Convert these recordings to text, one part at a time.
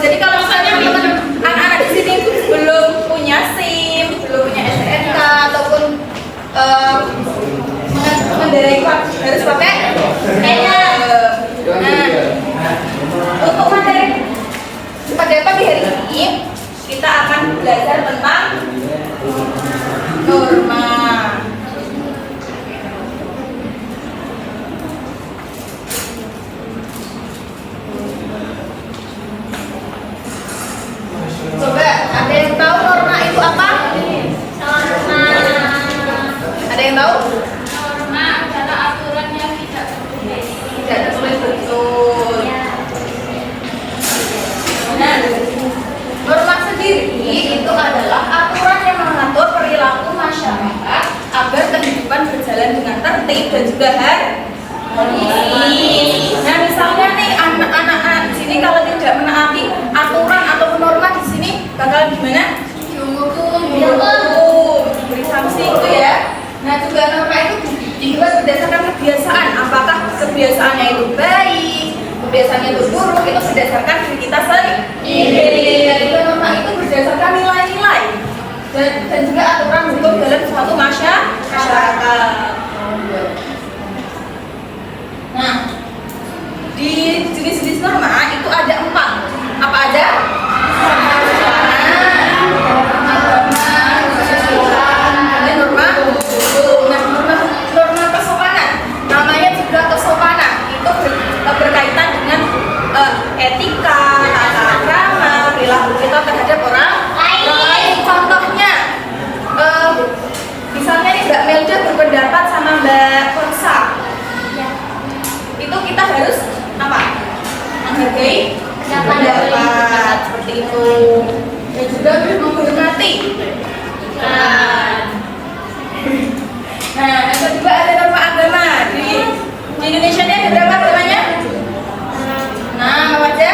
Jadi kalau misalnya anak-anak di sini belum punya SIM, belum punya STNK ataupun mengendarai harus pakai helm. Nah, untuk materi pada pagi hari ini kita akan belajar tentang norma. Coba, ada yang tahu norma itu apa? Norma. Ada yang tahu? Norma adalah aturan yang tidak tertulis. Tidak tertulis, betul. Nah, norma sendiri itu adalah aturan yang mengatur perilaku masyarakat agar kehidupan berjalan dengan tertib dan juga harmonis. Nah, misalnya nih anak-anak di sini kalau tidak menaati aturan atau norma di sini bakal gimana? Dihukum, beri sanksi itu ya. Nah, juga norma itu dibuat berdasarkan kebiasaan. Apakah kebiasaannya itu baik, kebiasaannya itu buruk, itu berdasarkan diri kita sendiri. Dan juga norma itu berdasarkan nilai-nilai dan juga aturan hukum dalam suatu masyarakat. Nah, di jenis-jenis norma itu ada 4. Apa aja? Norma kesopanan. Namanya juga kesopanan. Itu berkaitan dengan etika, tata krama, perilaku kita terhadap orang lain. Contohnya, misalnya nih Mbak Melda berpendapat sama Mbak Konsa. Itu kita harus apa? Menghargai pendapat seperti itu, dan juga menghormati. Nah, yang kedua ada norma agama. Di Indonesia ini ada berapa agamanya? Nah, apa aja?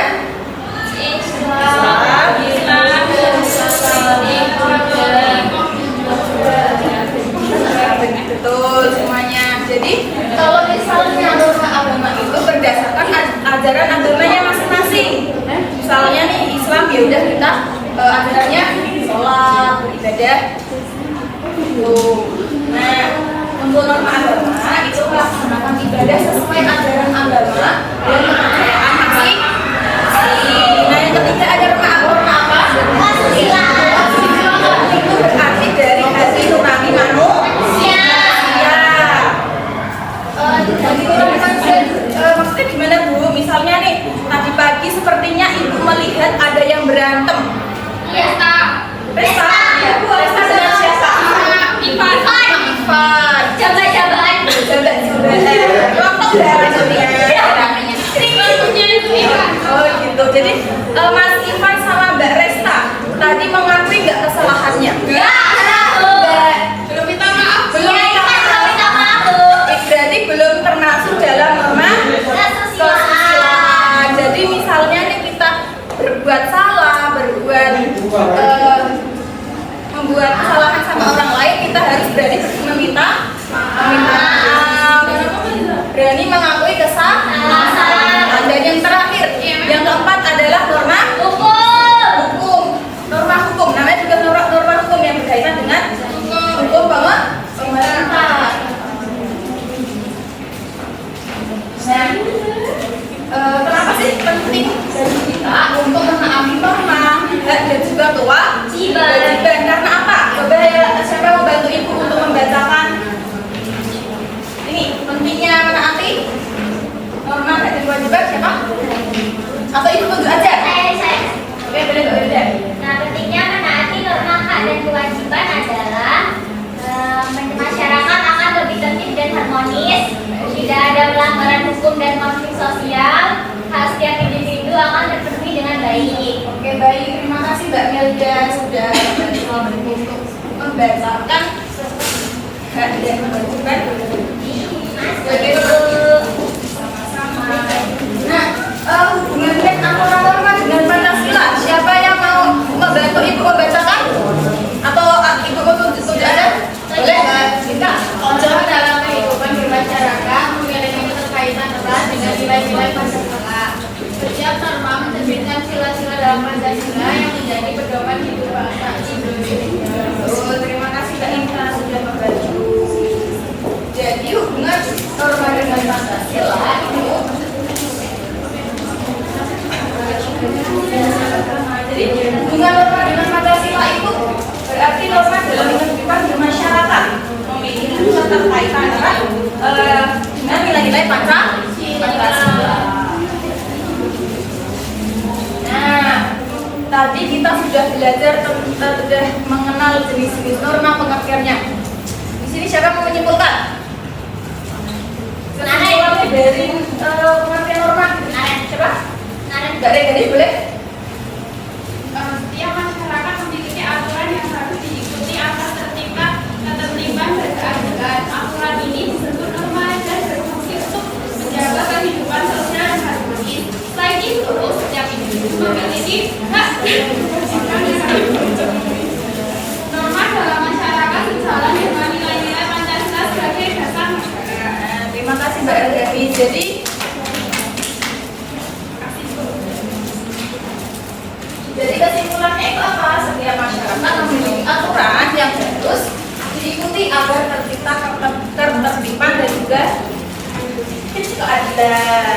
Betul semuanya. Jadi kalau misalnya norma agama itu berdasarkan ajaran agamanya masing-masing. Misalnya nih Islam, ya udah kita ajarannya sholat, beribadah. Nah, untuk norma agama itu melaksanakan ibadah sesuai ajaran agama dan kepercayaan masing-masing. Nah, yang ketiga ada norma apa? Itu berarti dari hati nurani manusia. Maksudnya gimana Bu? Misalnya nih tadi pagi sepertinya Ibu melihat ada yang berantem. Pesta. Pesta dengan siapa? Ivan. Jabat-jabatan. Kelompok darah namanya. Oh gitu. Jadi Mas Ivan sama Mbak Resta tadi mengakui nggak kesalahannya? Belum minta maaf. Berarti belum termasuk dalam norma kesusilaan. Jadi misalnya nih kita berbuat salah, membuat kesalahan sama orang lain, kita harus berani meminta maaf, berani mengakui kesalahan. Dan yang terakhir, yang keempat adalah norma hukum. Norma hukum, namanya juga norma hukum yang berkaitan dengan hukum pemerintah. Nah, kenapa sih penting bagi kita untuk menaati norma dan juga kewajiban? Karena apa? Coba ya, siapa mau bantu Ibu untuk membacakan ini pentingnya menaati norma dan kewajiban? Siapa? Atau Ibu tunjuk aja? Saya. Oke, boleh. Nah, pentingnya menaati norma hak dan kewajiban adalah masyarakat akan lebih tertib dan harmonis. Tidak ada pelanggaran hukum dan konflik sosial. Hak setiap individu akan terpenuhi dengan baik. Oke, Mbak Melia sudah untuk membacakan hak dan kewajiban. Nah, hubungan antara norma dengan Pancasila, siapa yang mau membantu Ibu membacakan? Atau Ibu mau tunjuk ada? Boleh nggak? Kita. Contoh dalam kehidupan bermasyarakat memiliki keterkaitan erat dengan nilai-nilai Pancasila. Setiap norma mencerminkan sila-sila dalam Pancasila yang menjadi pedoman hidup bangsa Indonesia. Oh, terima kasih Mbak Inka sudah membantu. Jadi hubungan norma dengan Pancasila itu jadi hubungan norma dengan Pancasila itu berarti norma dalam kehidupan bermasyarakat memiliki keterkaitan erat dengan nilai-nilai Pancasila. Nah, tadi kita sudah belajar, kita sudah mengenal jenis-jenis norma, pengertiannya. Di sini siapa mau menyimpulkan? Kesimpulannya dari pengertian norma. Siapa? Mbak Regani boleh? Setiap masyarakat memiliki aturan yang harus diikuti atas ketertiban berkeadilan. Aturan ini disebut norma dan berfungsi untuk menjaga kehidupan sosial yang harmonis. Selain itu, setiap individu memiliki hak norma dalam masyarakat sejalan dengan nilai-nilai Pancasila sebagai dasar negara. Terima kasih Mbak Regani. Jadi kesimpulannya itu apa? Setiap masyarakat memiliki aturan yang harus diikuti agar tercipta ketertiban dan juga keadilan.